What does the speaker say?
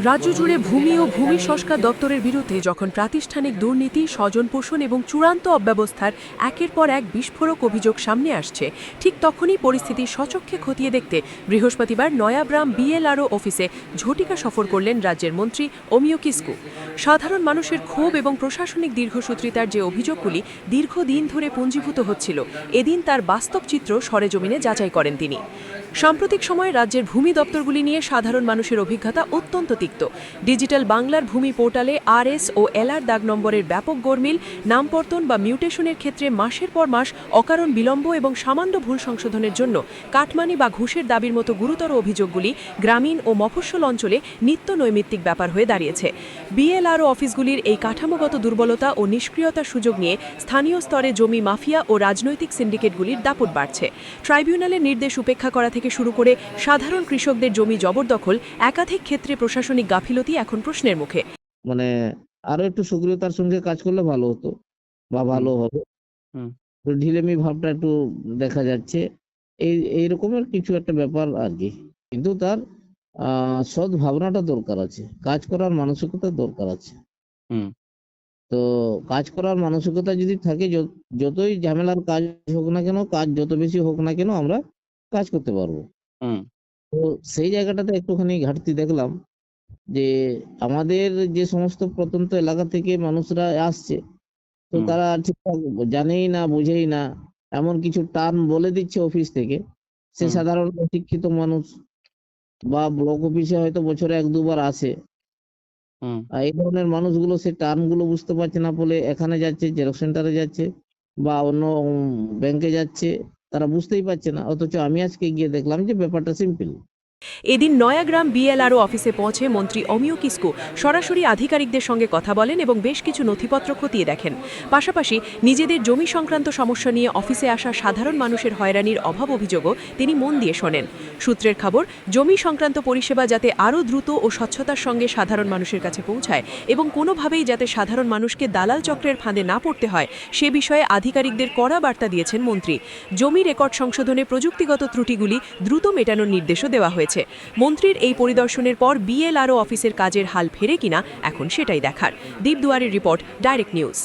রাজ্য জুড়ে ভূমি ও ভূমি সংস্কার দপ্তরের বিরুদ্ধে যখন প্রাতিষ্ঠানিক দুর্নীতি, স্বজনপোষণ এবং চূড়ান্ত অব্যবস্থার একের পর এক বিস্ফোরক অভিযোগ সামনে আসছে, ঠিক তখনই পরিস্থিতি সচক্ষে খতিয়ে দেখতে বৃহস্পতিবার নয়াগ্রাম বিএলআরও অফিসে ঝটিকা সফর করলেন রাজ্যের মন্ত্রী অমিয় কিস্কু। সাধারণ মানুষের ক্ষোভ এবং প্রশাসনিক দীর্ঘসূত্রিতার যে অভিযোগগুলি দীর্ঘদিন ধরে পুঞ্জীভূত হচ্ছিল, এদিন তার বাস্তব চিত্র সরেজমিনে যাচাই করেন তিনি। সাম্প্রতিক সময়ে রাজ্যের ভূমি দপ্তরগুলি নিয়ে সাধারণ মানুষের অভিজ্ঞতা অত্যন্ত তিক্ত। ডিজিটাল বাংলার ভূমি পোর্টালে আরএস ও এলআর দাগ নম্বরের ব্যাপক গরমিল, নামপর্তন বা মিউটেশনের ক্ষেত্রে মাসের পর মাস অকারণ বিলম্ব এবং সামান্য ভুল সংশোধনের জন্য কাটমানি বা ঘুষের দাবির মতো গুরুতর অভিযোগগুলি গ্রামীণ ও মফস্বল অঞ্চলে নিত্য নৈমিত্তিক ব্যাপার হয়ে দাঁড়িয়েছে। বিএলআরও অফিসগুলির এই কাঠামোগত দুর্বলতা ও নিষ্ক্রিয়তার সুযোগ নিয়ে স্থানীয় স্তরে জমি মাফিয়া ও রাজনৈতিক সিন্ডিকেটগুলির দাপট বাড়ছে। ট্রাইব্যুনালের নির্দেশ উপেক্ষা করা থেকে শুরু করে সাধারণ কৃষকদের জমি জবরদখল, একাধিক ক্ষেত্রে প্রশাসনিক গাফিলতি এখন প্রশ্নের মুখে। মানে আরো একটু সক্রিয়তার সঙ্গে কাজ করলে ভালো হতো বা ভালো হবে। তো ঢিলেমি ভাবটা একটু দেখা যাচ্ছে, এই রকমের কিছু একটা ব্যাপার আর কি। কিন্তু তার সৎ ভাবনাটা দরকার আছে, কাজ করার মানসিকতা দরকার আছে। তো কাজ করার মানসিকতা যদি থাকে, যতই ঝামেলার কাজ হোক না কেন, কাজ যত বেশি হোক না কেন, আমরা কাজ করতে পারবো। তো সেই জায়গাটাতে একটুখানি ঘাটতি দেখলাম যে আমাদের যে সমস্ত প্রত্যন্ত এলাকা থেকে মানুষরা আসছে, তো তারা ঠিকঠাক জানেই না, বুঝেই না, এমন কিছু টার্ম বলে দিচ্ছে অফিস থেকে। সে সাধারণ শিক্ষিত মানুষ বা ব্লক অফিসে হয়তো বছরে 1-2 বার আসে, এই ধরনের মানুষগুলো সেই টার্ম গুলো বুঝতে পারছে না বলে এখানে যাচ্ছে, জেরক্স সেন্টারে যাচ্ছে বা অন্য ব্যাংকে যাচ্ছে, তারা বুঝতেই পারছে না। অথচ আমি আজকে গিয়ে দেখলাম যে ব্যাপারটা সিম্পল। এদিন নয়াগ্রাম বিএলআরও অফিসে পৌঁছে মন্ত্রী অমিয় কিস্কু সরাসরি আধিকারিকদের সঙ্গে কথা বলেন এবং বেশ কিছু নথিপত্র খতিয়ে দেখেন। পাশাপাশি নিজেদের জমি সংক্রান্ত সমস্যা নিয়ে অফিসে আসা সাধারণ মানুষের হয়রানির অভাব অভিযোগও তিনি মন দিয়ে শোনেন। সূত্রের খবর, জমি সংক্রান্ত পরিষেবা যাতে আরও দ্রুত ও স্বচ্ছতার সঙ্গে সাধারণ মানুষের কাছে পৌঁছায় এবং কোনোভাবেই যাতে সাধারণ মানুষকে দালাল চক্রের ফাঁদে না পড়তে হয়, সে বিষয়ে আধিকারিকদের কড়া বার্তা দিয়েছেন মন্ত্রী। জমি রেকর্ড সংশোধনে প্রযুক্তিগত ত্রুটিগুলি দ্রুত মেটানোর নির্দেশও দেওয়া হয়েছে। মন্ত্রীর এই পরিদর্শনের পর বিএলআরও অফিসের কাজের হাল ফেরে কিনা এখন সেটাই দেখার। দীপ দুয়ারের রিপোর্ট, ডাইরেক্ট নিউজ।